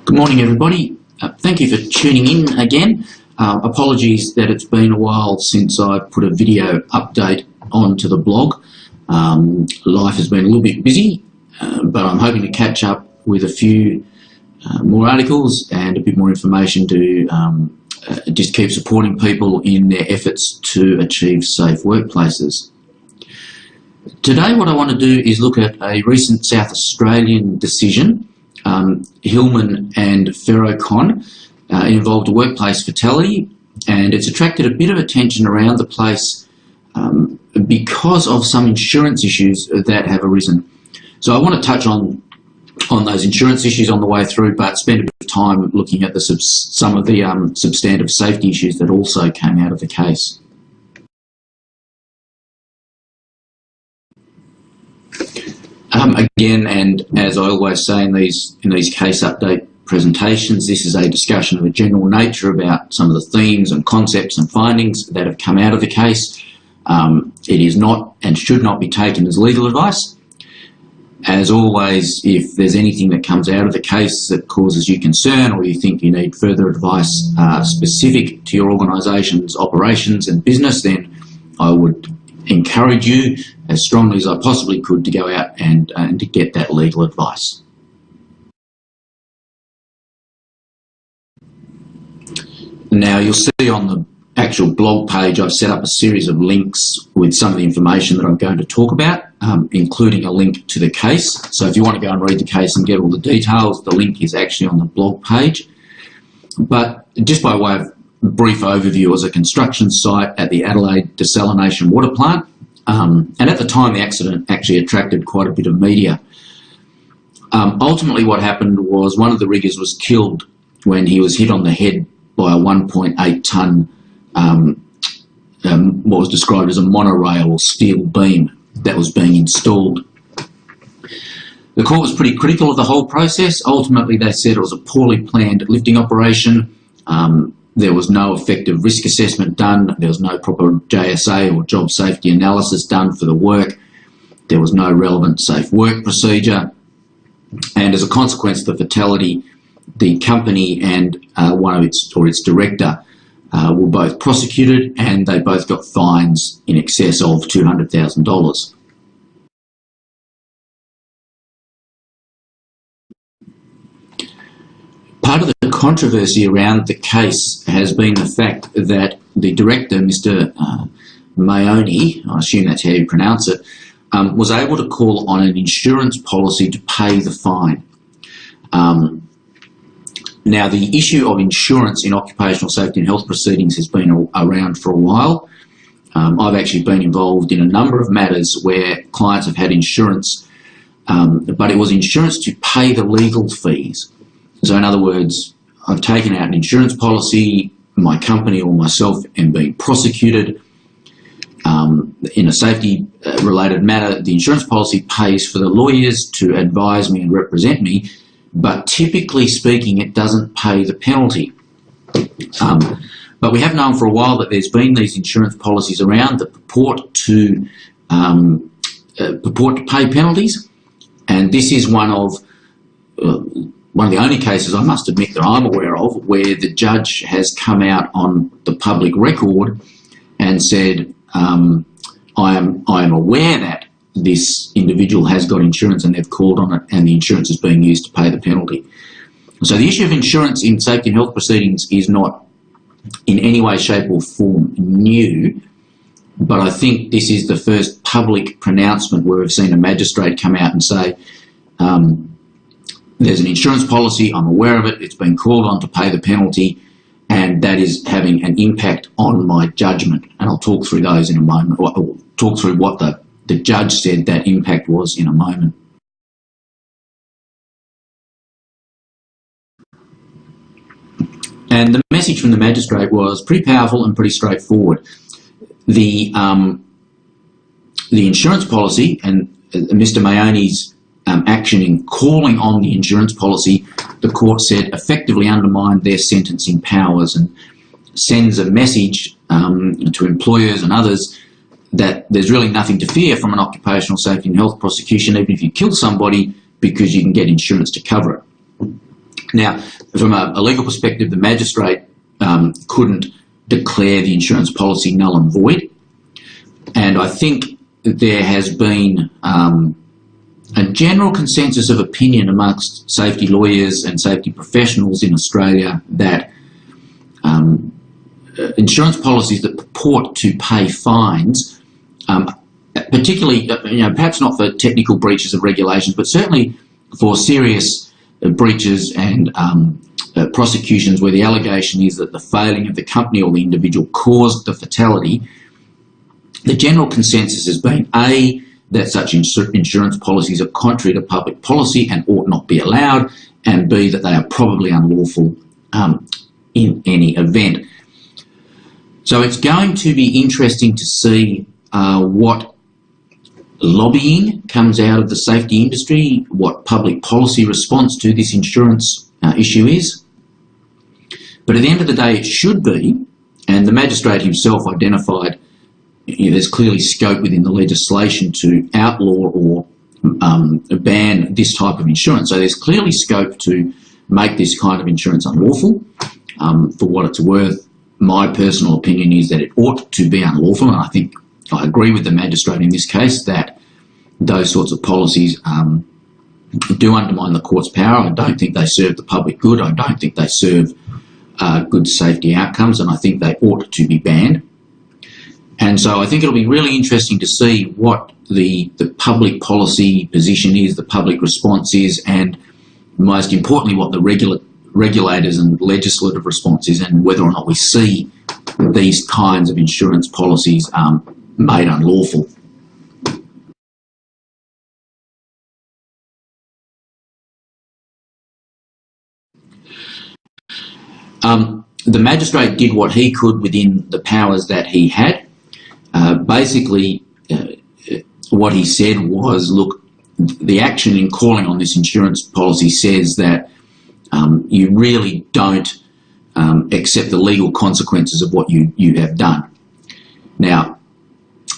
Good morning, everybody. Thank you for tuning in again. Apologies that it's been a while since I put a video update onto the blog. Life has been a little bit busy, but I'm hoping to catch up with a few more articles and a bit more information to just keep supporting people in their efforts to achieve safe workplaces. Today what I want to do is look at a recent South Australian decision, Hillmn and Ferro Con. It involved a workplace fatality, and it's attracted a bit of attention around the place because of some insurance issues that have arisen. So I want to touch on those insurance issues on the way through, but spend a bit of time looking at some of the substantive safety issues that also came out of the case. Again, and as I always say in these case update presentations, this is a discussion of a general nature about some of the themes and concepts and findings that have come out of the case. It is not and should not be taken as legal advice. As always, if there's anything that comes out of the case that causes you concern, or you think you need further advice specific to your organisation's operations and business, then I would encourage you as strongly as I possibly could to go out and to get that legal advice. Now, you'll see on the actual blog page I've set up a series of links with some of the information that I'm going to talk about, including a link to the case. So if you want to go and read the case and get all the details, the link is actually on the blog page. But just by way of brief overview, as a construction site at the Adelaide Desalination Water Plant, and at the time the accident actually attracted quite a bit of media. Ultimately what happened was one of the riggers was killed when he was hit on the head by a 1.8 tonne what was described as a monorail or steel beam that was being installed. The court was pretty critical of the whole process. Ultimately they said it was a poorly planned lifting operation. There was no effective risk assessment done. There was no proper JSA or job safety analysis done for the work. There was no relevant safe work procedure. And as a consequence of the fatality, the company and its director were both prosecuted, and they both got fines in excess of $200,000. Part of the controversy around the case has been the fact that the director, Mr. Mayoni, I assume that's how you pronounce it, was able to call on an insurance policy to pay the fine. Now, the issue of insurance in occupational safety and health proceedings has been around for a while. I've actually been involved in a number of matters where clients have had insurance, but it was insurance to pay the legal fees. So in other words, I've taken out an insurance policy, my company or myself am being prosecuted in a safety related matter. The insurance policy pays for the lawyers to advise me and represent me, but typically speaking it doesn't pay the penalty. But we have known for a while that there's been these insurance policies around that purport to pay penalties, and this is one of the only cases, I must admit, that I'm aware of where the judge has come out on the public record and said, I am aware that this individual has got insurance and they've called on it and the insurance is being used to pay the penalty. So the issue of insurance in safety and health proceedings is not in any way, shape or form new, but I think this is the first public pronouncement where we've seen a magistrate come out and say, there's an insurance policy, I'm aware of it, it's been called on to pay the penalty, and that is having an impact on my judgment. And I'll talk through those in a moment, or I'll talk through what the judge said that impact was in a moment. And the message from the magistrate was pretty powerful and pretty straightforward. The insurance policy and Mr. Mayoni's action in calling on the insurance policy, the court said effectively undermined their sentencing powers and sends a message to employers and others that there's really nothing to fear from an occupational safety and health prosecution, even if you kill somebody, because you can get insurance to cover it. Now, from a legal perspective, the magistrate couldn't declare the insurance policy null and void, and I think there has been a general consensus of opinion amongst safety lawyers and safety professionals in Australia that insurance policies that purport to pay fines, particularly, perhaps not for technical breaches of regulations, but certainly for serious breaches and prosecutions where the allegation is that the failing of the company or the individual caused the fatality, the general consensus has been A, that such insurance policies are contrary to public policy and ought not be allowed, and B, that they are probably unlawful in any event. So it's going to be interesting to see what lobbying comes out of the safety industry, what public policy response to this insurance issue is. But at the end of the day, it should be, and the magistrate himself identified, there's clearly scope within the legislation to outlaw or ban this type of insurance. So there's clearly scope to make this kind of insurance unlawful. For what it's worth, my personal opinion is that it ought to be unlawful, and I think I agree with the magistrate in this case that those sorts of policies do undermine the court's power. I don't think they serve the public good. I don't think they serve good safety outcomes, and I think they ought to be banned. And so I think it'll be really interesting to see what the public policy position is, the public response is, and most importantly, what the regulators and legislative response is, and whether or not we see these kinds of insurance policies made unlawful. The magistrate did what he could within the powers that he had. Basically, what he said was, look, the action in calling on this insurance policy says that you really don't accept the legal consequences of what you have done. Now,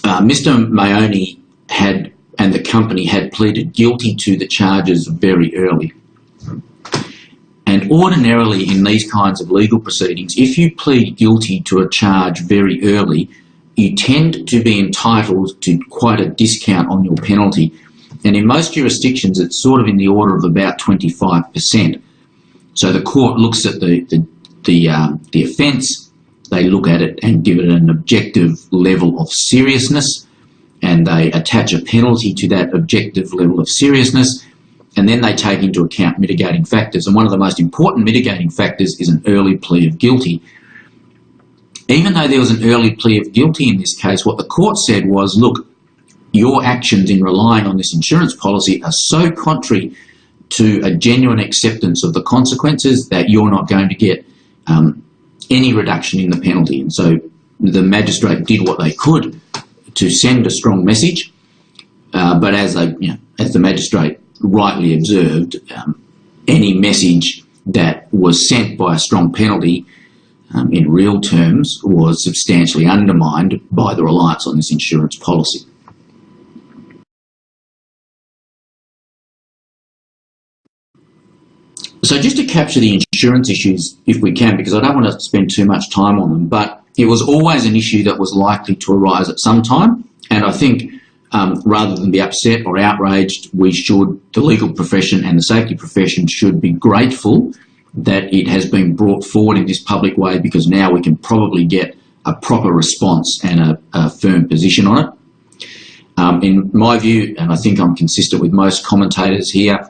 Mr. Mahoney had, and the company had pleaded guilty to the charges very early. And ordinarily in these kinds of legal proceedings, if you plead guilty to a charge very early, you tend to be entitled to quite a discount on your penalty. And in most jurisdictions, it's sort of in the order of about 25%. So the court looks at the offence, they look at it and give it an objective level of seriousness, and they attach a penalty to that objective level of seriousness, and then they take into account mitigating factors. And one of the most important mitigating factors is an early plea of guilty. Even though there was an early plea of guilty in this case, what the court said was, look, your actions in relying on this insurance policy are so contrary to a genuine acceptance of the consequences that you're not going to get any reduction in the penalty. And so the magistrate did what they could to send a strong message, but as the magistrate rightly observed, any message that was sent by a strong penalty in real terms was substantially undermined by the reliance on this insurance policy. So just to capture the insurance issues, if we can, because I don't want to spend too much time on them, but it was always an issue that was likely to arise at some time, and I think rather than be upset or outraged, the legal profession and the safety profession should be grateful that it has been brought forward in this public way, because now we can probably get a proper response and a firm position on it. In my view, and I think I'm consistent with most commentators here,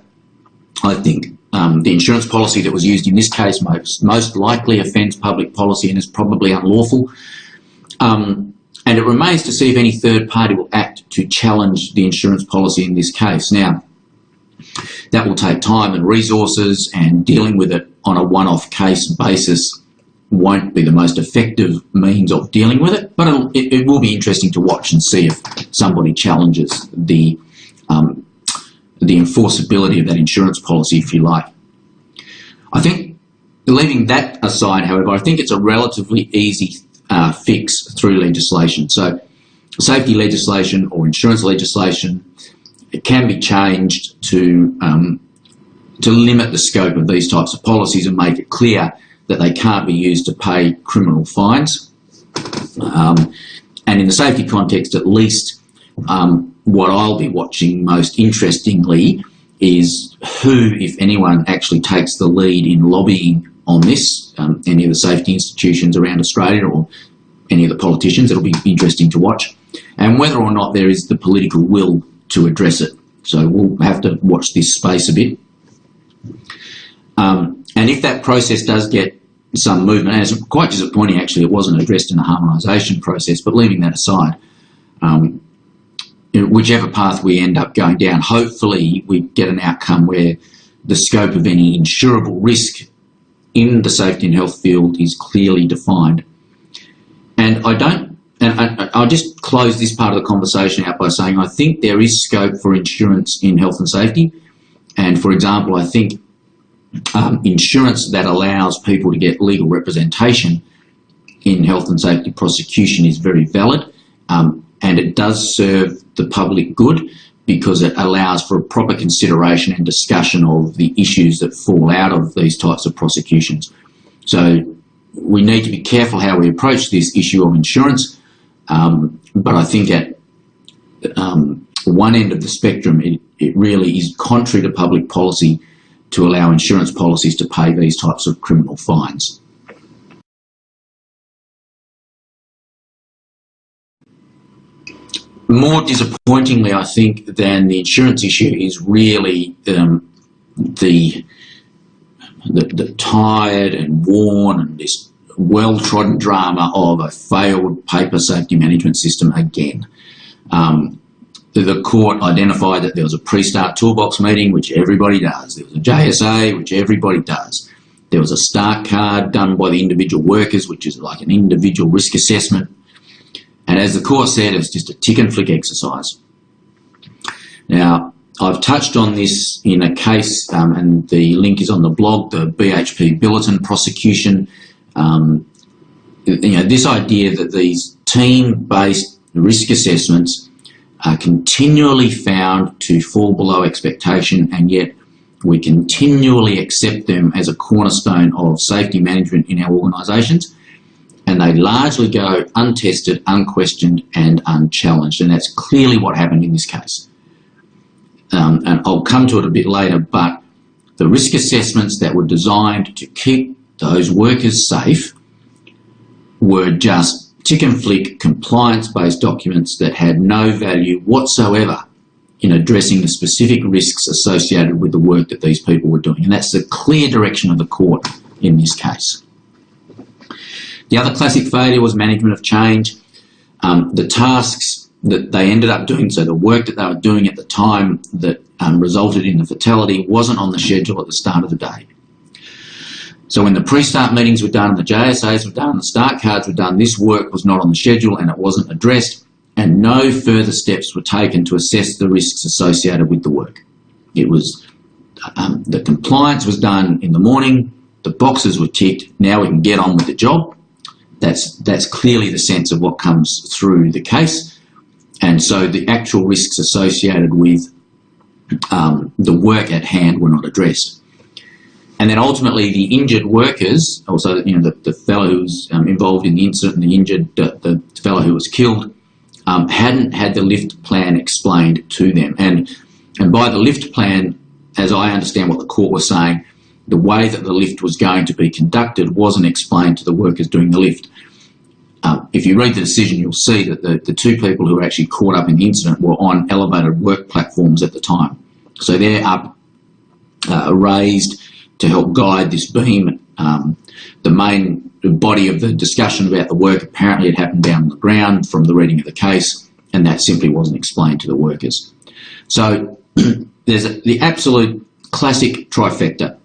I think the insurance policy that was used in this case most likely offends public policy and is probably unlawful. And it remains to see if any third party will act to challenge the insurance policy in this case. Now, that will take time and resources, and dealing with it on a one-off case basis won't be the most effective means of dealing with it, but it will be interesting to watch and see if somebody challenges the enforceability of that insurance policy, if you like. I think, leaving that aside, however, I think it's a relatively easy fix through legislation. So safety legislation or insurance legislation, it can be changed to to limit the scope of these types of policies and make it clear that they can't be used to pay criminal fines. And in the safety context, at least, what I'll be watching most interestingly is who, if anyone, actually takes the lead in lobbying on this, any of the safety institutions around Australia or any of the politicians. It'll be interesting to watch, and whether or not there is the political will to address it. So we'll have to watch this space a bit. And if that process does get some movement, and it's quite disappointing actually it wasn't addressed in the harmonisation process, but leaving that aside, whichever path we end up going down, hopefully we get an outcome where the scope of any insurable risk in the safety and health field is clearly defined. And I'll just close this part of the conversation out by saying I think there is scope for insurance in health and safety. And for example, I think insurance that allows people to get legal representation in health and safety prosecution is very valid, and it does serve the public good because it allows for a proper consideration and discussion of the issues that fall out of these types of prosecutions. So we need to be careful how we approach this issue of insurance, but I think at one end of the spectrum it really is contrary to public policy to allow insurance policies to pay these types of criminal fines. More disappointingly, I think, than the insurance issue is really the tired and worn and this well-trodden drama of a failed paper safety management system again. The court identified that there was a pre-start toolbox meeting, which everybody does. There was a JSA, which everybody does. There was a start card done by the individual workers, which is like an individual risk assessment. And as the court said, it's just a tick and flick exercise. Now, I've touched on this in a case, and the link is on the blog, the BHP Billiton prosecution. This idea that these team-based risk assessments are continually found to fall below expectation, and yet we continually accept them as a cornerstone of safety management in our organisations, and they largely go untested, unquestioned and unchallenged, and that's clearly what happened in this case. And I'll come to it a bit later, but the risk assessments that were designed to keep those workers safe were just tick and flick compliance-based documents that had no value whatsoever in addressing the specific risks associated with the work that these people were doing. And that's the clear direction of the court in this case. The other classic failure was management of change. The tasks that they ended up doing, so the work that they were doing at the time that resulted in the fatality, wasn't on the schedule at the start of the day. So when the pre-start meetings were done, the JSAs were done, the start cards were done, this work was not on the schedule and it wasn't addressed, and no further steps were taken to assess the risks associated with the work. It was, the compliance was done in the morning, the boxes were ticked, now we can get on with the job. That's clearly the sense of what comes through the case. And so the actual risks associated with the work at hand were not addressed. And then ultimately the injured workers, also the fellow who was involved in the incident and the injured, the fellow who was killed, hadn't had the lift plan explained to them. And by the lift plan, as I understand what the court was saying, the way that the lift was going to be conducted wasn't explained to the workers doing the lift. If you read the decision, you'll see that the two people who were actually caught up in the incident were on elevated work platforms at the time. So they're up, raised to help guide this beam. The main body of the discussion about the work apparently had happened down on the ground from the reading of the case, and that simply wasn't explained to the workers. So there's the absolute classic trifecta.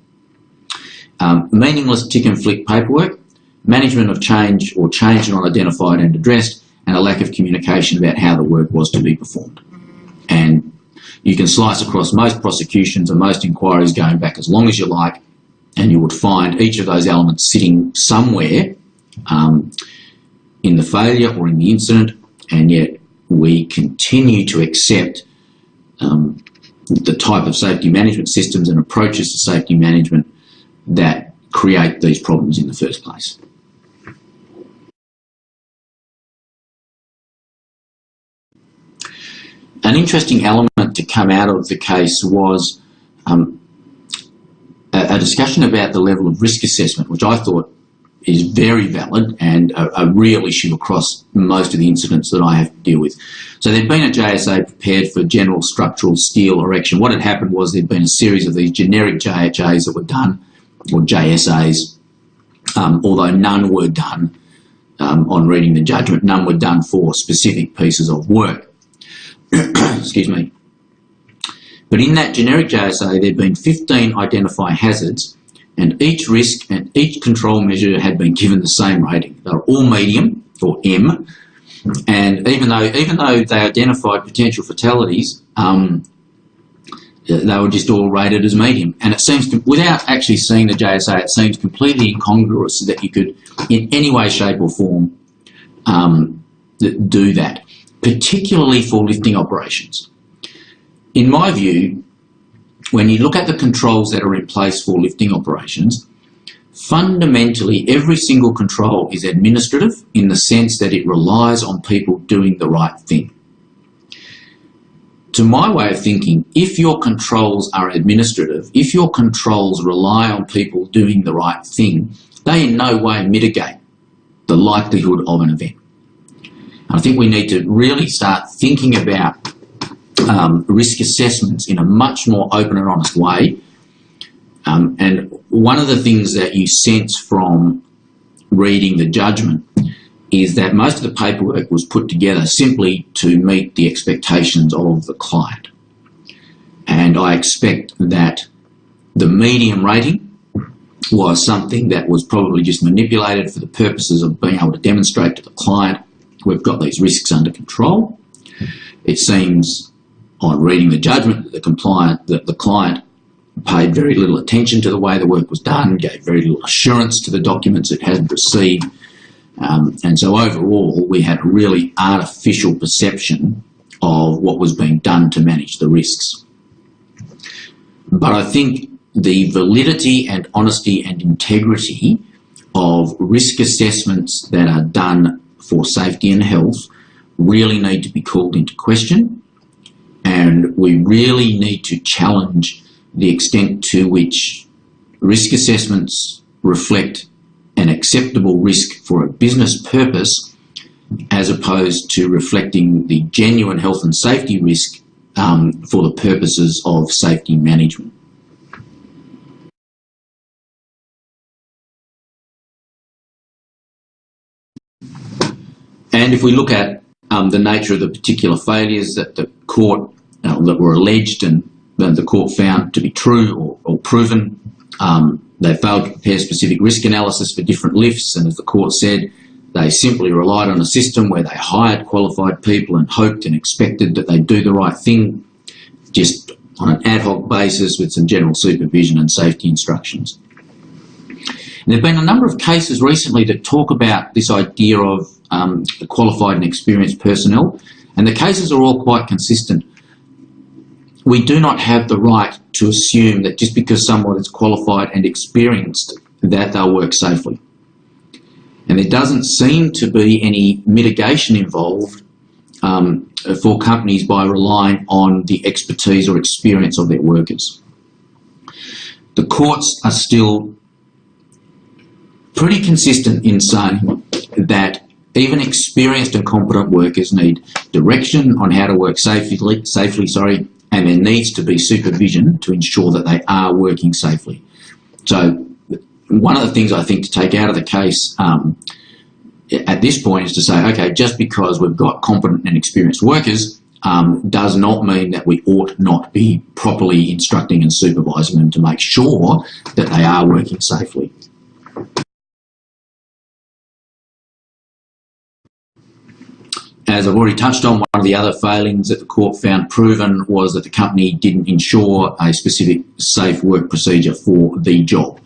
Meaningless tick and flick paperwork, management of change or change not identified and addressed, and a lack of communication about how the work was to be performed. And you can slice across most prosecutions and most inquiries going back as long as you like, and you would find each of those elements sitting somewhere in the failure or in the incident, and yet we continue to accept the type of safety management systems and approaches to safety management that create these problems in the first place. An interesting element to come out of the case was a discussion about the level of risk assessment, which I thought is very valid and a real issue across most of the incidents that I have to deal with. So there'd been a JSA prepared for general structural steel erection. What had happened was there'd been a series of these generic JHAs that were done, or JSAs, although none were done, on reading the judgment, none were done for specific pieces of work. Excuse me. But in that generic JSA, there'd been 15 identify hazards, and each risk and each control measure had been given the same rating. They were all medium, or M, and even though they identified potential fatalities, they were just all rated as medium. And it seems, without actually seeing the JSA, it seems completely incongruous that you could, in any way, shape or form, do that, particularly for lifting operations. In my view, when you look at the controls that are in place for lifting operations, fundamentally every single control is administrative in the sense that it relies on people doing the right thing. To my way of thinking, if your controls are administrative, if your controls rely on people doing the right thing, they in no way mitigate the likelihood of an event. I think we need to really start thinking about risk assessments in a much more open and honest way. And one of the things that you sense from reading the judgment is that most of the paperwork was put together simply to meet the expectations of the client. And I expect that the medium rating was something that was probably just manipulated for the purposes of being able to demonstrate to the client we've got these risks under control. It seems, on reading the judgment, that the client paid very little attention to the way the work was done, gave very little assurance to the documents it had received, and so overall we had a really artificial perception of what was being done to manage the risks. But I think the validity and honesty and integrity of risk assessments that are done for safety and health really need to be called into question, and we really need to challenge the extent to which risk assessments reflect an acceptable risk for a business purpose as opposed to reflecting the genuine health and safety risk for the purposes of safety management. And if we look at the nature of the particular failures that the court, that were alleged and the court found to be true or proven, they failed to prepare specific risk analysis for different lifts, and as the court said, they simply relied on a system where they hired qualified people and hoped and expected that they'd do the right thing, just on an ad hoc basis with some general supervision and safety instructions. And there have been a number of cases recently that talk about this idea of qualified and experienced personnel, and the cases are all quite consistent. We do not have the right to assume that just because someone is qualified and experienced that they'll work safely. And there doesn't seem to be any mitigation involved for companies by relying on the expertise or experience of their workers. The courts are still pretty consistent in saying that even experienced and competent workers need direction on how to work safely, and there needs to be supervision to ensure that they are working safely. So one of the things I think to take out of the case at this point is to say, okay, just because we've got competent and experienced workers does not mean that we ought not be properly instructing and supervising them to make sure that they are working safely. As I've already touched on, one of the other failings that the court found proven was that the company didn't ensure a specific safe work procedure for the job.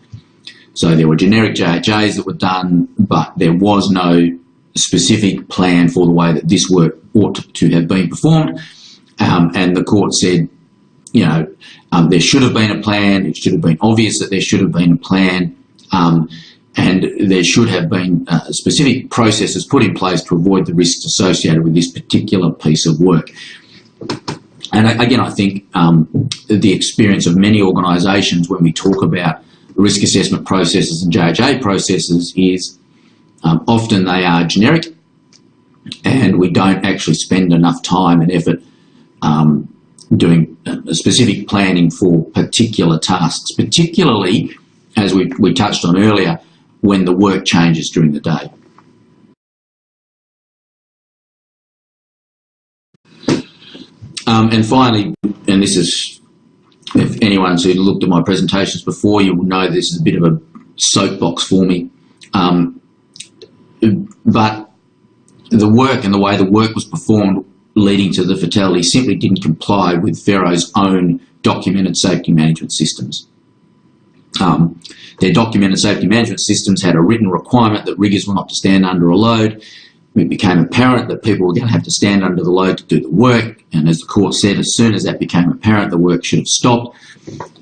So there were generic JHAs that were done, but there was no specific plan for the way that this work ought to have been performed. And the court said there should have been a plan. It should have been obvious that there should have been a plan, and there should have been specific processes put in place to avoid the risks associated with this particular piece of work. And again, I think the experience of many organisations when we talk about risk assessment processes and JHA processes is often they are generic, and we don't actually spend enough time and effort doing specific planning for particular tasks, particularly, as we touched on earlier, when the work changes during the day. And finally, and this is, if anyone's who looked at my presentations before, you will know this is a bit of a soapbox for me. But the work and the way the work was performed leading to the fatality simply didn't comply with Ferro's own documented safety management systems. Their documented safety management systems had a written requirement that riggers were not to stand under a load. It became apparent that people were going to have to stand under the load to do the work, and as the court said, as soon as that became apparent, the work should have stopped.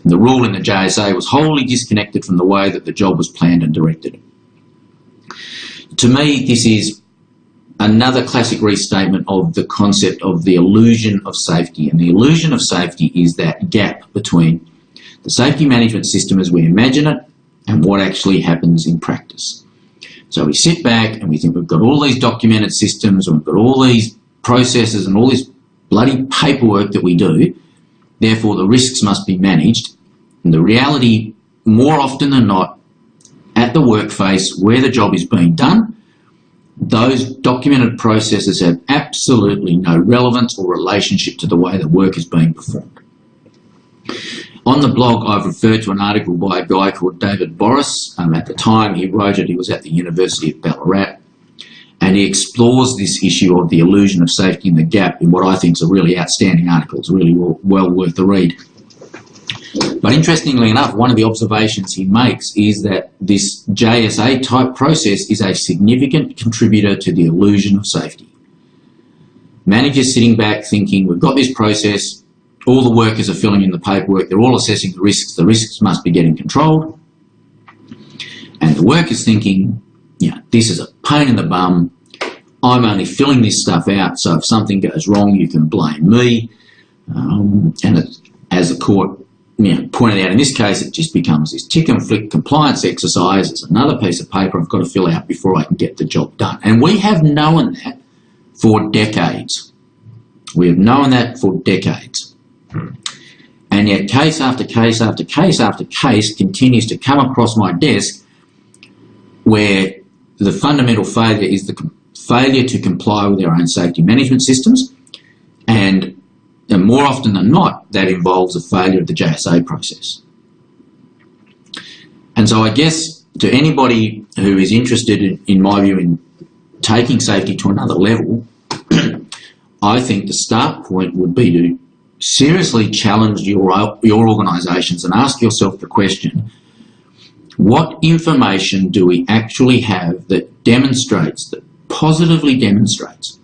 The rule in the JSA was wholly disconnected from the way that the job was planned and directed. To me, this is another classic restatement of the concept of the illusion of safety, and the illusion of safety is that gap between the safety management system as we imagine it and what actually happens in practice. So we sit back and we think we've got all these documented systems and we've got all these processes and all this bloody paperwork that we do, therefore the risks must be managed. And the reality, more often than not, at the workface where the job is being done, those documented processes have absolutely no relevance or relationship to the way the work is being performed. On the blog, I've referred to an article by a guy called David Boris. At the time he wrote it, he was at the University of Ballarat, and he explores this issue of the illusion of safety and the gap in what I think is a really outstanding article. It's really well worth the read. But interestingly enough, one of the observations he makes is that this JSA type process is a significant contributor to the illusion of safety. Managers sitting back thinking, we've got this process, all the workers are filling in the paperwork, they're all assessing the risks must be getting controlled. And the workers thinking, this is a pain in the bum, I'm only filling this stuff out, so if something goes wrong, you can blame me. As the court pointed out in this case, it just becomes this tick and flick compliance exercise. It's another piece of paper I've got to fill out before I can get the job done. And we have known that for decades. We have known that for decades. And yet case after case after case after case continues to come across my desk where the fundamental failure is the failure to comply with our own safety management systems, and more often than not that involves a failure of the JSA process. And so I guess to anybody who is interested in my view in taking safety to another level, I think the start point would be to seriously challenge your organisations and ask yourself the question, what information do we actually have that demonstrates, that positively demonstrates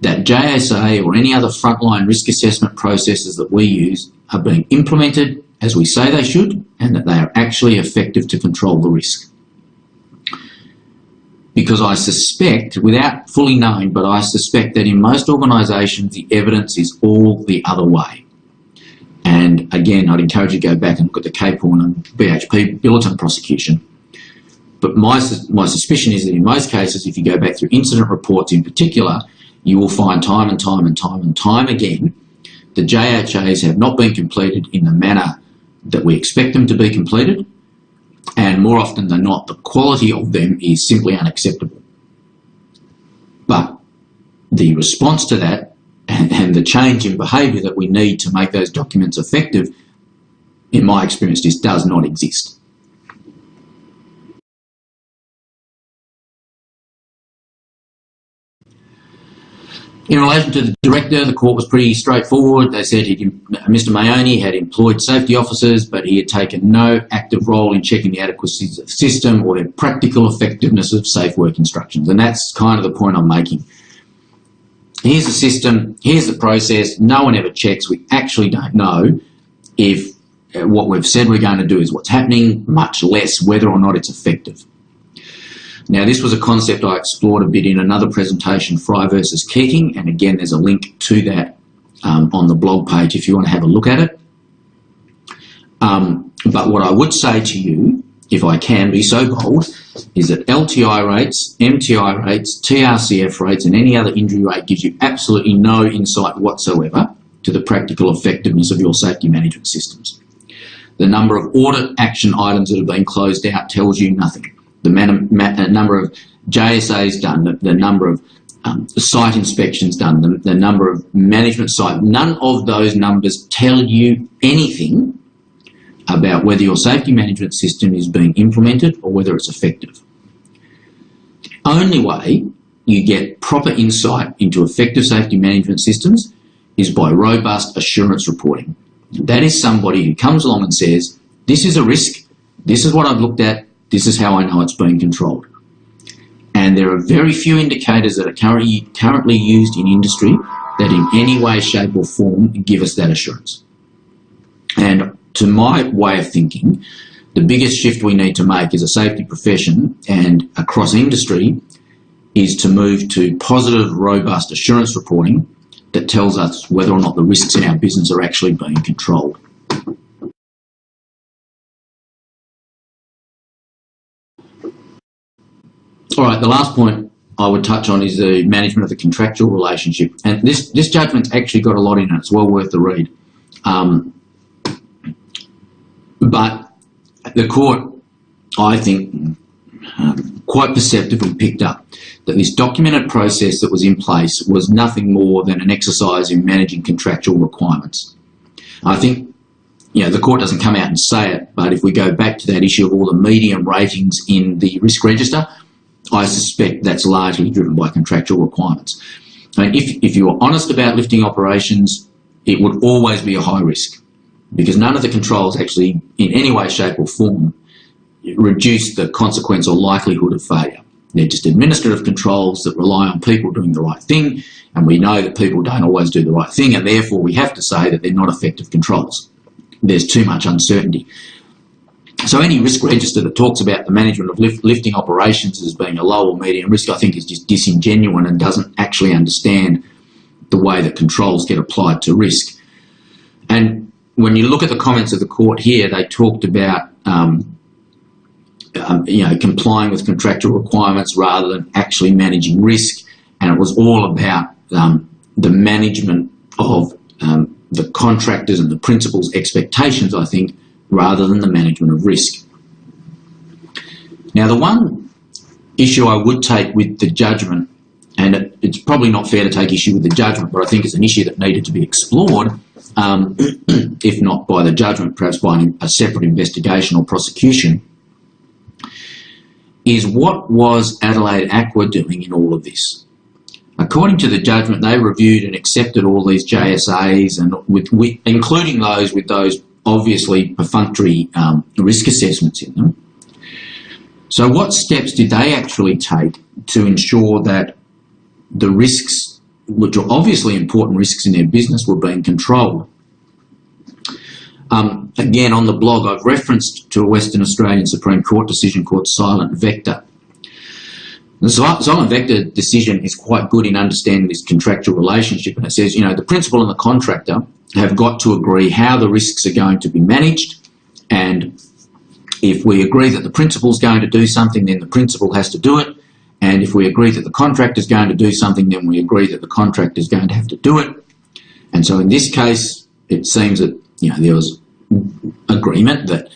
that JSA or any other frontline risk assessment processes that we use are being implemented as we say they should and that they are actually effective to control the risk? Because I suspect, without fully knowing, but I suspect that in most organisations the evidence is all the other way. And again, I'd encourage you to go back and look at the Capehorn and BHP Billiton prosecution. But my suspicion is that in most cases, if you go back through incident reports in particular, you will find time and time and time and time again the JHAs have not been completed in the manner that we expect them to be completed, and more often than not, the quality of them is simply unacceptable. But the response to that and the change in behaviour that we need to make those documents effective, in my experience, just does not exist. In relation to the director, the court was pretty straightforward. They said Mr Mayoni had employed safety officers, but he had taken no active role in checking the adequacy of the system or the practical effectiveness of safe work instructions. And that's kind of the point I'm making. here's the system, here's the process, no one ever checks, we actually don't know if what we've said we're going to do is what's happening, much less whether or not it's effective. Now, this was a concept I explored a bit in another presentation, Fry versus Keating, and again, there's a link to that on the blog page if you want to have a look at it. But what I would say to you, if I can be so bold, is that LTI rates, MTI rates, TRCF rates, and any other injury rate gives you absolutely no insight whatsoever to the practical effectiveness of your safety management systems. The number of audit action items that have been closed out tells you nothing. The number of JSAs done, the number of site inspections done, the number of management sites, none of those numbers tell you anything about whether your safety management system is being implemented or whether it's effective. The only way you get proper insight into effective safety management systems is by robust assurance reporting. That is somebody who comes along and says, this is a risk, this is what I've looked at, this is how I know it's being controlled. And there are very few indicators that are currently used in industry that in any way, shape or form give us that assurance. And to my way of thinking, the biggest shift we need to make as a safety profession and across industry is to move to positive, robust assurance reporting that tells us whether or not the risks in our business are actually being controlled. All right, the last point I would touch on is the management of the contractual relationship. And this judgment's actually got a lot in it. It's well worth the read. But the court, I think, quite perceptively picked up that this documented process that was in place was nothing more than an exercise in managing contractual requirements. I think, the court doesn't come out and say it, but if we go back to that issue of all the medium ratings in the risk register, I suspect that's largely driven by contractual requirements. And if you were honest about lifting operations, it would always be a high risk because none of the controls actually, in any way, shape or form, reduce the consequence or likelihood of failure. They're just administrative controls that rely on people doing the right thing, and we know that people don't always do the right thing, and therefore we have to say that they're not effective controls. There's too much uncertainty. So any risk register that talks about the management of lifting operations as being a low or medium risk, I think is just disingenuous and doesn't actually understand the way that controls get applied to risk. And when you look at the comments of the court here, they talked about complying with contractual requirements rather than actually managing risk, and it was all about the management of the contractors and the principal's expectations, I think, rather than the management of risk. Now, the one issue I would take with the judgment, and it's probably not fair to take issue with the judgment, but I think it's an issue that needed to be explored, if not by the judgment, perhaps by a separate investigation or prosecution, is what was Adelaide Aqua doing in all of this? According to the judgment, they reviewed and accepted all these JSAs, and including those with those obviously perfunctory risk assessments in them. So what steps did they actually take to ensure that the risks, which are obviously important risks in their business, were being controlled? Again, on the blog, I've referenced to a Western Australian Supreme Court decision called Silent Vector. The Silent Vector decision is quite good in understanding this contractual relationship, and it says, the principal and the contractor have got to agree how the risks are going to be managed, and if we agree that the principal's going to do something, then the principal has to do it, and if we agree that the contractor's going to do something, then we agree that the contractor's going to have to do it. And so in this case, it seems that there was agreement that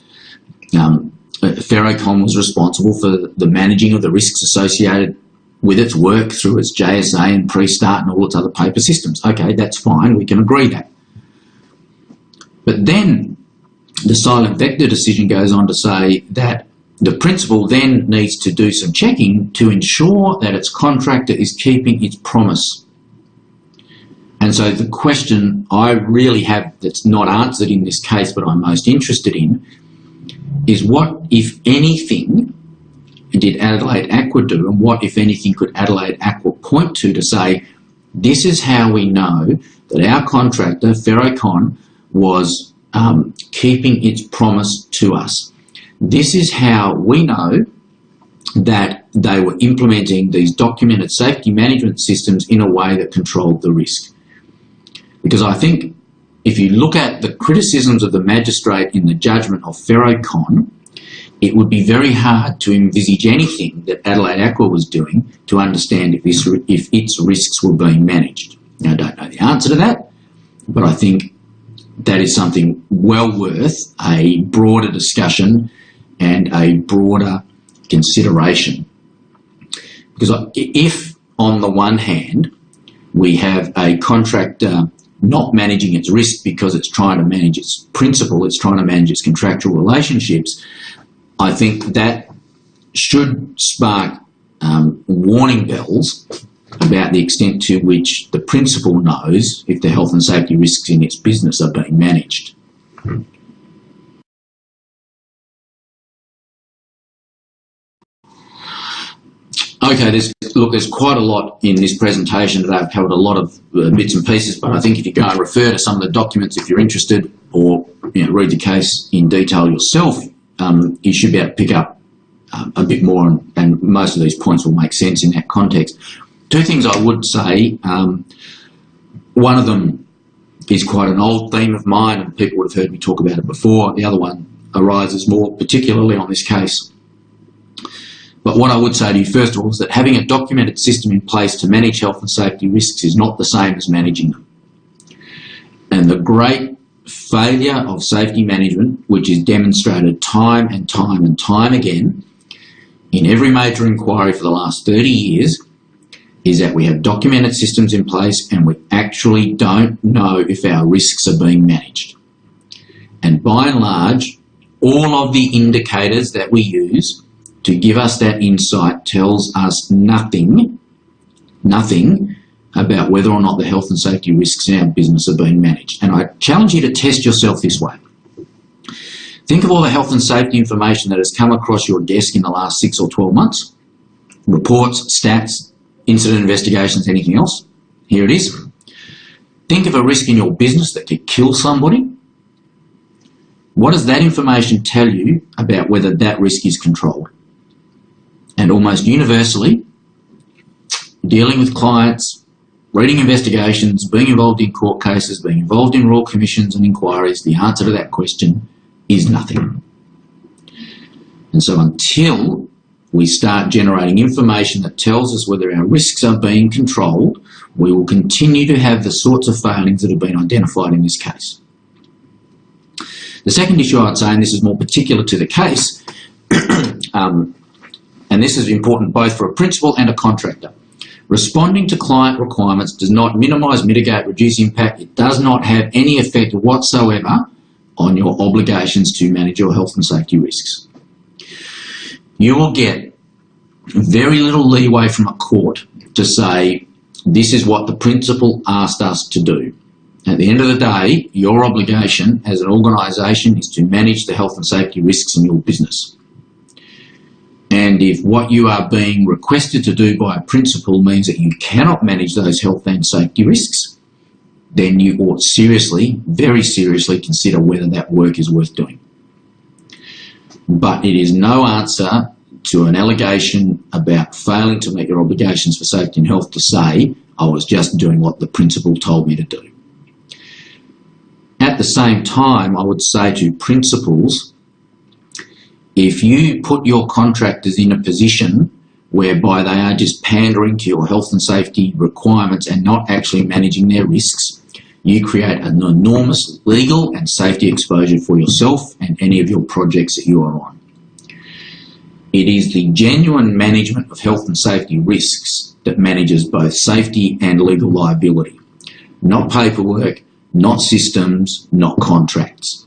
Ferro Con was responsible for the managing of the risks associated with its work through its JSA and pre-start and all its other paper systems. Okay, that's fine, we can agree that. But then the Silent Vector decision goes on to say that the principal then needs to do some checking to ensure that its contractor is keeping its promise. And so the question I really have that's not answered in this case, but I'm most interested in, is what, if anything, did Adelaide Aqua do, and what, if anything, could Adelaide Aqua point to say This is how we know that our contractor, Ferro Con, was keeping its promise to us. This is how we know that they were implementing these documented safety management systems in a way that controlled the risk. Because I think if you look at the criticisms of the magistrate in the judgment of Ferro Con, it would be very hard to envisage anything that Adelaide Aqua was doing to understand if its risks were being managed. Now, I don't know the answer to that, but I think that is something well worth a broader discussion and a broader consideration. Because if, on the one hand, we have a contractor not managing its risk because it's trying to manage its principal, it's trying to manage its contractual relationships, I think that should spark warning bells about the extent to which the principal knows if the health and safety risks in its business are being managed. Okay, there's quite a lot in this presentation today. I've covered a lot of bits and pieces, but I think if you go and refer to some of the documents if you're interested, or read the case in detail yourself, you should be able to pick up a bit more, and most of these points will make sense in that context. Two things I would say. One of them is quite an old theme of mine, and people would have heard me talk about it before. The other one arises more particularly on this case. But what I would say to you, first of all, is that having a documented system in place to manage health and safety risks is not the same as managing them. And the great failure of safety management, which is demonstrated time and time and time again in every major inquiry for the last 30 years, is that we have documented systems in place and we actually don't know if our risks are being managed. And by and large, all of the indicators that we use to give us that insight tells us nothing about whether or not the health and safety risks in our business are being managed. And I challenge you to test yourself this way. Think of all the health and safety information that has come across your desk in the last 6 or 12 months. Reports, stats, incident investigations, anything else. Here it is. Think of a risk in your business that could kill somebody. What does that information tell you about whether that risk is controlled? And almost universally, dealing with clients, reading investigations, being involved in court cases, being involved in royal commissions and inquiries, the answer to that question is nothing. And so until we start generating information that tells us whether our risks are being controlled, we will continue to have the sorts of failings that have been identified in this case. The second issue I'd say, and this is more particular to the case, and this is important both for a principal and a contractor. Responding to client requirements does not minimise, mitigate, reduce impact. It does not have any effect whatsoever on your obligations to manage your health and safety risks. You will get very little leeway from a court to say, this is what the principal asked us to do. At the end of the day, your obligation as an organisation is to manage the health and safety risks in your business. And if what you are being requested to do by a principal means that you cannot manage those health and safety risks, then you ought seriously, very seriously consider whether that work is worth doing. But it is no answer to an allegation about failing to meet your obligations for safety and health to say, I was just doing what the principal told me to do. At the same time, I would say to principals, if you put your contractors in a position whereby they are just pandering to your health and safety requirements and not actually managing their risks, you create an enormous legal and safety exposure for yourself and any of your projects that you are on. It is the genuine management of health and safety risks that manages both safety and legal liability, not paperwork, not systems, not contracts.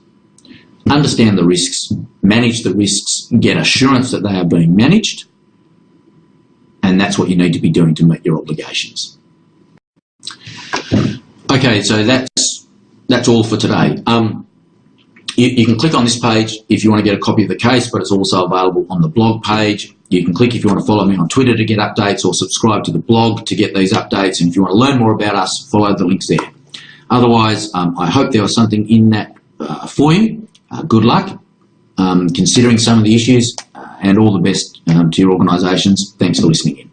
Understand the risks, manage the risks, get assurance that they are being managed, and that's what you need to be doing to meet your obligations. Okay, so that's all for today. You can click on this page if you want to get a copy of the case, but it's also available on the blog page. You can click if you want to follow me on Twitter to get updates, or subscribe to the blog to get these updates. And if you want to learn more about us, follow the links there. Otherwise, I hope there was something in that for you. Good luck considering some of the issues, and all the best to your organisations. Thanks for listening in.